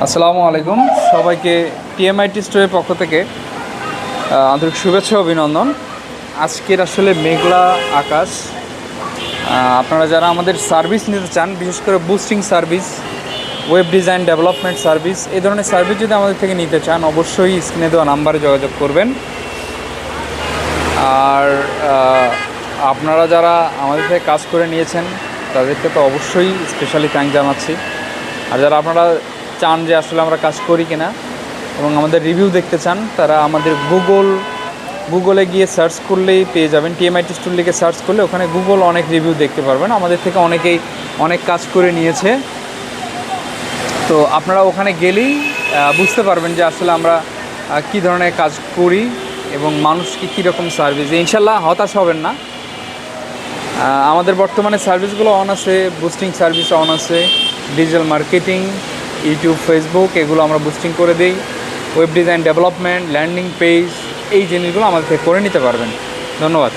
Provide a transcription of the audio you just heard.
আসসালামু আলাইকুম সবাইকে টিএমআইটি স্টোরের পক্ষ থেকে আন্তরিক শুভেচ্ছা অভিনন্দন। আজকের আসলে মেঘলা আকাশ। আপনারা যারা আমাদের সার্ভিস নিতে চান, বিশেষ করে boosting service, web design development service, এই ধরনের সার্ভিস যদি আমাদের থেকে নিতে চান অবশ্যই স্ক্রিনে দেওয়া নাম্বারে যোগাযোগ করবেন। আর আপনারা যারা আমাদের থেকে কাজ করে নিয়েছেন তাদেরকে তো অবশ্যই স্পেশালি থ্যাঙ্ক জানাচ্ছি। আর যারা আপনারা চান যে আসলে আমরা কাজ করি কিনা এবং আমাদের রিভিউ দেখতে চান, তারা আমাদের গুগলে গিয়ে সার্চ করলেই পেয়ে যাবেন। টিএমআইটি স্টোর লিখে সার্চ করলে ওখানে গুগল অনেক রিভিউ দেখতে পারবেন। আমাদের থেকে অনেকেই অনেক কাজ করে নিয়েছে, তো আপনারা ওখানে গেলেই বুঝতে পারবেন যে আসলে আমরা কী ধরনের কাজ করি এবং মানুষকে কীরকম সার্ভিস। ইনশাল্লাহ হতাশ হবেন না। আমাদের বর্তমানে সার্ভিসগুলো অন আছে, বুস্টিং সার্ভিস অন আছে, ডিজিটাল মার্কেটিং, ইউটিউব, ফেসবুক, এগুলো আমরা বুস্টিং করে দিই। Web design development, landing page, এই জিনিসগুলো আমাদের থেকে করে নিতে পারবেন। ধন্যবাদ।